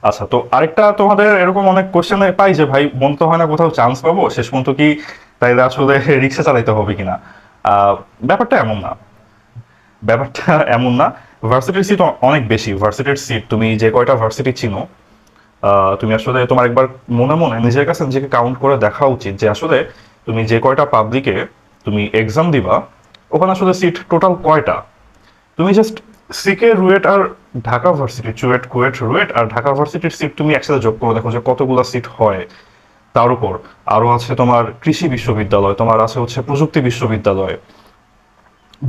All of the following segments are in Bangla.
আচ্ছা, তো আরেকটা তোমাদের এরকম অনেক কোশ্চেন পাই যে ভাই মন তো হয় না কোথাও চান্স পাবো, শেষ পর্যন্ত কি তাইলে আসলে রিক্সা চালাইতে হবে কিনা। আহ, ব্যাপারটা এমন না, ব্যাপারটা এমন না। ভার্সিটির সিট অনেক বেশি, ভার্সিটির সিট তুমি যে কয়টা ভার্সিটি চিনো, তুমি আসলে তোমার একবার মনে মনে নিজের কাছে নিজেকে কাউন্ট করে দেখা উচিত যে আসলে তুমি যে কয়টা পাবলিকে তুমি এক্সাম দিবা, ওখানে আসলে সিট টোটাল কয়টা। তুমি জাস্ট সিকে রুয়েট আর ঢাকা ভার্সিটি, চুয়েট কুয়েট রুয়েট আর ঢাকা ভার্সিটির সিট তুমি একসাথে যোগ করে দেখো যে কতগুলো সিট হয়। তার উপর আরো আছে তোমার কৃষি বিশ্ববিদ্যালয়, তোমার আছে হচ্ছে প্রযুক্তি বিশ্ববিদ্যালয়,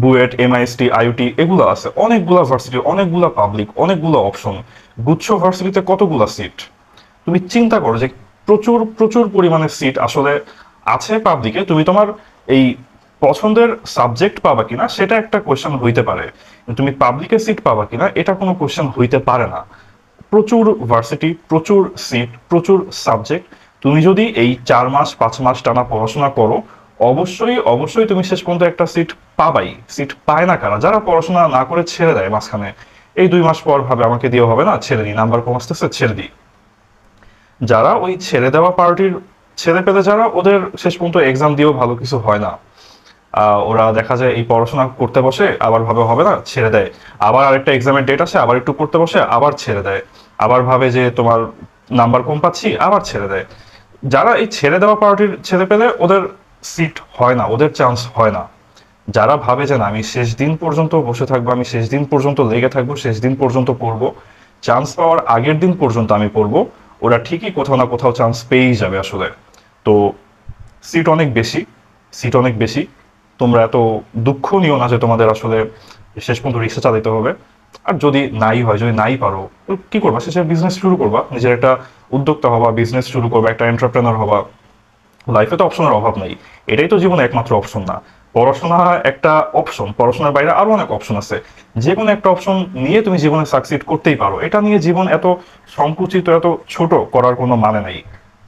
বুয়েট, এমআইএসটি, আইউটি, এগুলো আছে অনেকগুলা ভার্সিটি, অনেকগুলা পাবলিক, অনেকগুলো অপশন। গুচ্ছ ভার্সিটিতে কতগুলা সিট, তুমি চিন্তা করো যে প্রচুর প্রচুর পরিমাণে সিট আসলে আছে পাবলিকে। তুমি তোমার এই পছন্দের সাবজেক্ট পাবা কিনা সেটা একটা কোয়েশ্চেন হইতে পারে, কিন্তু তুমি পাবলিকে সিট পাবা কিনা এটা কোনো কোয়েশ্চেন হইতে পারে না। প্রচুর ভার্সিটি, প্রচুর সিট, প্রচুর সাবজেক্ট। তুমি যদি এই 4 মাস 5 মাস টানা পড়াশোনা করো, অবশ্যই অবশ্যই তুমি শেষ পর্যন্ত একটা সিট পাবাই। সিট পায় না কারা? যারা পড়াশোনা না করে ছেড়ে দেয় মাঝখানে, এই 2 মাস পর ভাবে আমাকে দিয়ে হবে না, ছেড়ে দিই, নাম্বার কম আসতেছে ছেড়ে দিই। যারা ওই ছেড়ে দেওয়া পার্টির ছেলে পেলে, যারা ওদের শেষ পর্যন্ত এক্সাম দিয়েও ভালো কিছু হয় না। ওরা দেখা যায় এই পড়াশোনা করতে বসে আবার ভাবে হবে না, ছেড়ে দেয়। আবার আরেকটা এক্সামের ডেট আসে, আবার একটু করতে বসে আবার ছেড়ে দেয়। আবার ভাবে যে তোমার নাম্বার কম পাচ্ছি, আবার ছেড়ে দেয়। যারা এই ছেড়ে দেওয়া পার্টির ছেলে পেলে, ওদের সিট হয় না, ওদের চান্স হয় না। যারা ভাবে যে না আমি শেষ দিন পর্যন্ত বসে থাকবো, আমি শেষ দিন পর্যন্ত লেগে থাকবো, শেষ দিন পর্যন্ত পড়বো, চান্স পাওয়ার আগের দিন পর্যন্ত আমি পড়বো, ওরা ঠিকই কোথাও না কোথাও চান্স পেয়েই যাবে আসলে। তো সিট অনেক বেশি, সিট অনেক বেশি। তোমরা এত দুঃখ নিও না যে তোমাদের আসলে শেষ পর্যন্ত রিক্সা চালাতে হবে। আর যদি নাই হয়, যদি নাই পারো, তো কি করবা? শেষে বিজনেস শুরু করবা, নিজের একটা উদ্যোক্তা হবা, বিজনেস শুরু করবা, একটা এন্টারপ্রেনার হবা। লাইফে তো অপশনের অভাব নেই, এটাই তো জীবনে একমাত্র অপশন না। পড়াশোনা একটা অপশন, পড়াশোনার বাইরে আরো অনেক অপশন আছে। যে কোনো একটা অপশন নিয়ে তুমি জীবনে সাকসিড করতেই পারো। এটা নিয়ে জীবন এত সংকুচিত, এত ছোট করার কোনো মানে নাই।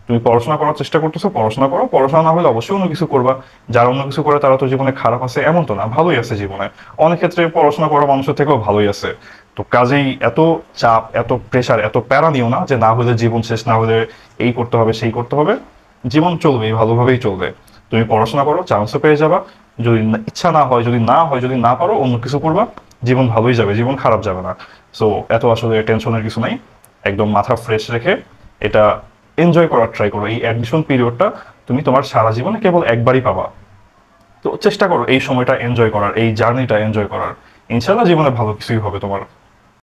তুমি পড়াশোনা করার চেষ্টা করতেছো, পড়াশোনা করো, পড়াশোনা না হলে অবশ্যই অন্য কিছু করবা। যারা অন্য কিছু করে তারা তো জীবনে খারাপ আছে এমন তো না, ভালোই আছে জীবনে। অনেক ক্ষেত্রে পড়াশোনা করা মানুষের থেকেও ভালোই আছে। তো কাজেই এত চাপ, এত প্রেশার, এত প্যারা নিও না যে না হলে জীবন শেষ, না হলে এই করতে হবে সেই করতে হবে। জীবন চলবে, ভালোভাবেই চলবে। তুমি পড়াশোনা করো, চান্সও পেয়ে যাবা। যদি ইচ্ছা না হয়, যদি না হয়, যদি না পারো, অন্য কিছু করবা। জীবন ভালোই যাবে, জীবন খারাপ যাবে না। সো এত আসলে টেনশনের কিছু নাই। একদম মাথা ফ্রেশ রেখে এটা এনজয় করার ট্রাই করো। এই অ্যাডমিশন পিরিয়ডটা তুমি তোমার সারা জীবনে কেবল একবারই পাবা। তো চেষ্টা করো এই সময়টা এনজয় করার, এই জার্নিটা এনজয় করার। ইনশাল্লাহ জীবনে ভালো কিছুই হবে তোমার।